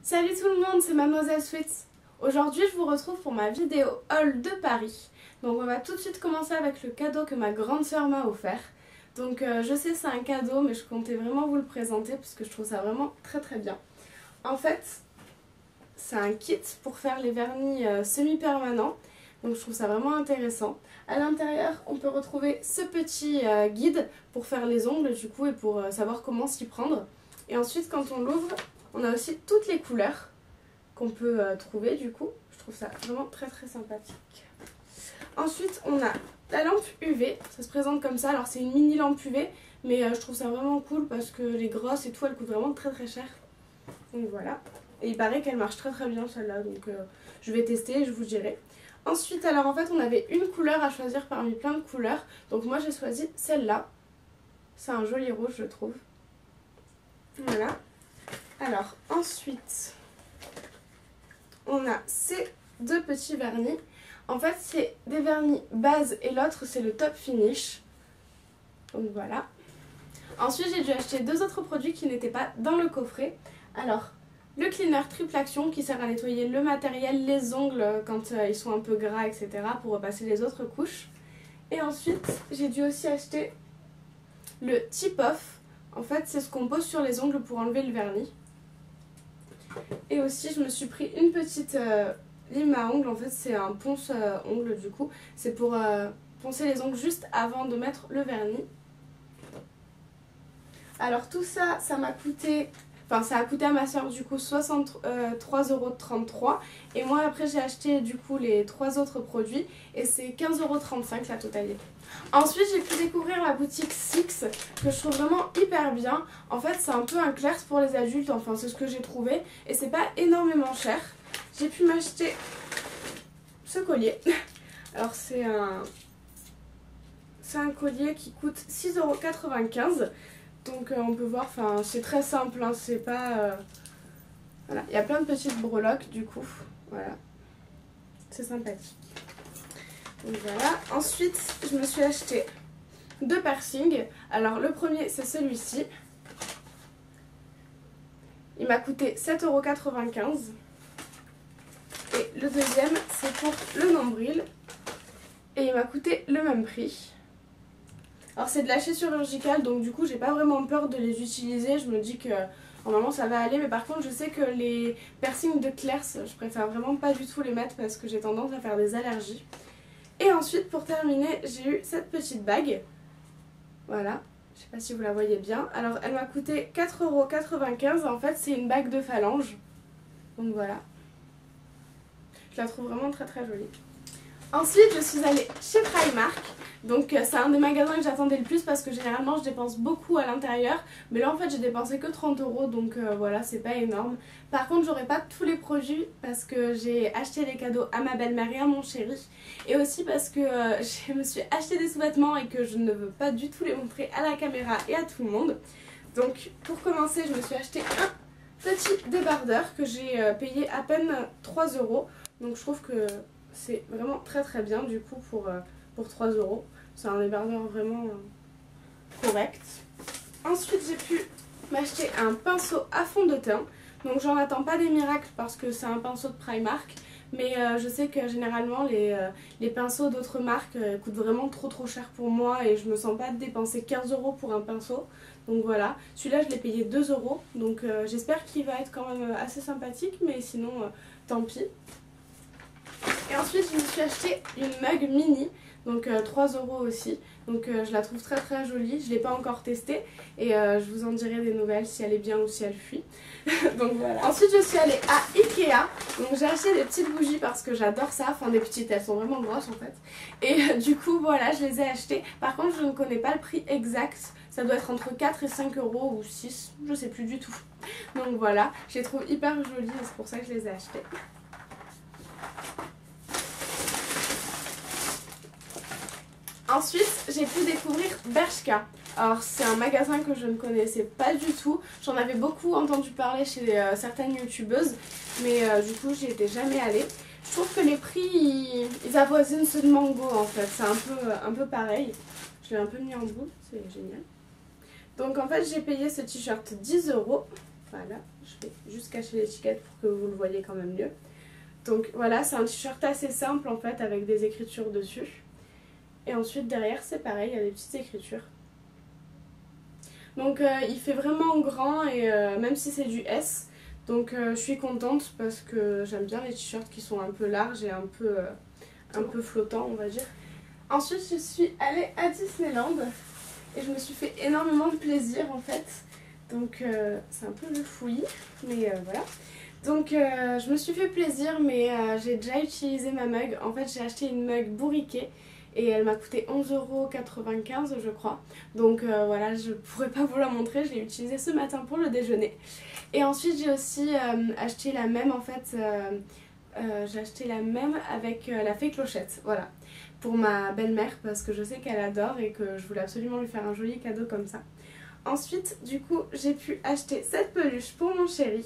Salut tout le monde, c'est Mademoiselle Sweet. Aujourd'hui je vous retrouve pour ma vidéo haul de Paris. Donc on va tout de suite commencer avec le cadeau que ma grande soeur m'a offert. Donc je sais c'est un cadeau mais je comptais vraiment vous le présenter parce que je trouve ça vraiment très bien. En fait c'est un kit pour faire les vernis semi-permanents. Donc je trouve ça vraiment intéressant. À l'intérieur on peut retrouver ce petit guide pour faire les ongles du coup et pour savoir comment s'y prendre. Et ensuite quand on l'ouvre, on a aussi toutes les couleurs qu'on peut trouver du coup. Je trouve ça vraiment très sympathique. Ensuite on a la lampe UV, ça se présente comme ça. Alors c'est une mini lampe UV mais je trouve ça vraiment cool parce que les grosses et tout elles coûtent vraiment très cher. Donc voilà. Et il paraît qu'elle marche très bien celle-là, donc je vais tester et je vous dirai. Ensuite alors en fait on avait une couleur à choisir parmi plein de couleurs. Donc moi j'ai choisi celle-là. C'est un joli rouge je trouve. Voilà. Alors ensuite on a ces deux petits vernis. En fait c'est des vernis base et l'autre c'est le top finish. Donc voilà. Ensuite j'ai dû acheter deux autres produits qui n'étaient pas dans le coffret. Alors le cleaner triple action qui sert à nettoyer le matériel, les ongles quand ils sont un peu gras etc. pour repasser les autres couches. Et ensuite j'ai dû aussi acheter le tip off. En fait c'est ce qu'on pose sur les ongles pour enlever le vernis. Et aussi je me suis pris une petite lime à ongles. En fait c'est un ponce ongles du coup. C'est pour poncer les ongles juste avant de mettre le vernis. Alors tout ça, ça m'a coûté... Enfin ça a coûté à ma soeur du coup 63,33 €. Et moi après j'ai acheté du coup les trois autres produits. Et c'est 15,35 € la totalité. Ensuite j'ai pu découvrir la boutique Six que je trouve vraiment hyper bien. En fait c'est un peu un Claire's pour les adultes, enfin c'est ce que j'ai trouvé. Et c'est pas énormément cher. J'ai pu m'acheter ce collier. Alors c'est un collier qui coûte 6,95 €. Donc on peut voir, enfin c'est très simple, hein, c'est pas... Voilà, il y a plein de petites breloques du coup. Voilà, c'est sympathique. Donc voilà. Ensuite, je me suis acheté deux piercings. Alors le premier, c'est celui-ci. Il m'a coûté 7,95 €. Et le deuxième, c'est pour le nombril. Et il m'a coûté le même prix. Alors c'est de la chirurgicale, donc du coup j'ai pas vraiment peur de les utiliser. Je me dis que normalement ça va aller. Mais par contre je sais que les piercings de Claire's, je préfère vraiment pas du tout les mettre parce que j'ai tendance à faire des allergies. Et ensuite pour terminer j'ai eu cette petite bague. Voilà, je sais pas si vous la voyez bien. Alors elle m'a coûté 4,95 €. En fait c'est une bague de phalange. Donc voilà. Je la trouve vraiment très jolie. Ensuite je suis allée chez Primark. Donc c'est un des magasins que j'attendais le plus parce que généralement je dépense beaucoup à l'intérieur. Mais là en fait j'ai dépensé que 30 € donc voilà c'est pas énorme. Par contre j'aurai pas tous les produits parce que j'ai acheté des cadeaux à ma belle-mère et à mon chéri. Et aussi parce que je me suis acheté des sous-vêtements et que je ne veux pas du tout les montrer à la caméra et à tout le monde. Donc pour commencer je me suis acheté un petit débardeur que j'ai payé à peine 3 €. Donc je trouve que c'est vraiment très bien du coup pour 3 €. C'est un débardeur vraiment correct. Ensuite j'ai pu m'acheter un pinceau à fond de teint. Donc j'en attends pas des miracles parce que c'est un pinceau de Primark. Mais je sais que généralement les pinceaux d'autres marques coûtent vraiment trop cher pour moi. Et je me sens pas de dépenser 15 € pour un pinceau. Donc voilà, celui-là je l'ai payé 2 €. Donc j'espère qu'il va être quand même assez sympathique. Mais sinon tant pis. Et ensuite je me suis acheté une mug mini. Donc 3 € aussi. Donc je la trouve très jolie. Je ne l'ai pas encore testée. Et je vous en dirai des nouvelles si elle est bien ou si elle fuit. Donc voilà. Ensuite je suis allée à Ikea. Donc j'ai acheté des petites bougies parce que j'adore ça. Enfin des petites, elles sont vraiment grosses en fait. Et du coup voilà, je les ai achetées. Par contre je ne connais pas le prix exact. Ça doit être entre 4 et 5 € ou 6. Je sais plus du tout. Donc voilà, je les trouve hyper jolies et c'est pour ça que je les ai achetées. Ensuite, j'ai pu découvrir Bershka. Alors c'est un magasin que je ne connaissais pas du tout. J'en avais beaucoup entendu parler chez certaines youtubeuses. Mais du coup j'y étais jamais allée. Je trouve que les prix ils avoisinent ceux de Mango en fait. C'est un peu pareil. Je l'ai un peu mis en boule, c'est génial. Donc en fait j'ai payé ce t-shirt 10 €. Voilà, je vais juste cacher l'étiquette pour que vous le voyez quand même mieux. Donc voilà, c'est un t-shirt assez simple en fait avec des écritures dessus. Et ensuite derrière c'est pareil, il y a des petites écritures. Donc il fait vraiment grand et même si c'est du S. Donc je suis contente parce que j'aime bien les t-shirts qui sont un peu larges et un peu flottants on va dire. Ensuite je suis allée à Disneyland et je me suis fait énormément de plaisir en fait. Donc c'est un peu le fouillis mais voilà. Donc je me suis fait plaisir mais j'ai déjà utilisé ma mug. En fait j'ai acheté une mug bourriquée et elle m'a coûté 11,95 € je crois. Donc voilà, je pourrais pas vous la montrer, je l'ai utilisée ce matin pour le déjeuner. Et ensuite j'ai aussi acheté la même en fait, j'ai acheté la même avec la fée Clochette, voilà. Pour ma belle-mère parce que je sais qu'elle adore et que je voulais absolument lui faire un joli cadeau comme ça. Ensuite du coup j'ai pu acheter cette peluche pour mon chéri.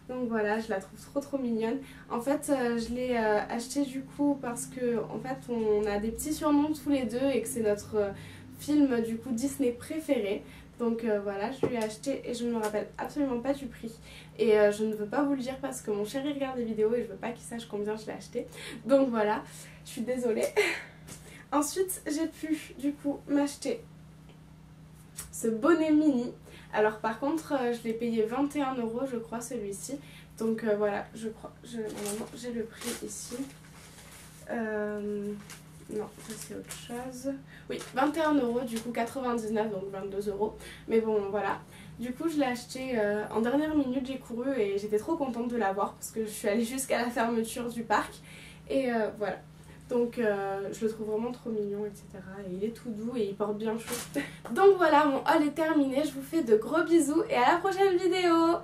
Donc voilà, je la trouve trop mignonne. En fait, je l'ai achetée du coup parce que en fait, on a des petits surnoms tous les deux et que c'est notre film du coup Disney préféré. Donc voilà, je lui ai acheté et je ne me rappelle absolument pas du prix. Et je ne veux pas vous le dire parce que mon chéri regarde des vidéos et je veux pas qu'il sache combien je l'ai acheté. Donc voilà, je suis désolée. Ensuite, j'ai pu du coup m'acheter ce bonnet mini. Alors par contre je l'ai payé 21 € je crois celui-ci. Donc voilà, je crois, normalement j'ai le prix ici. Non, ça c'est autre chose. Oui, 21 € du coup 99, donc 22 €. Mais bon voilà. Du coup je l'ai acheté en dernière minute, j'ai couru et j'étais trop contente de l'avoir parce que je suis allée jusqu'à la fermeture du parc. Et voilà. Donc je le trouve vraiment trop mignon, etc. Et il est tout doux et il porte bien chaud. Donc voilà, mon haul est terminé. Je vous fais de gros bisous et à la prochaine vidéo.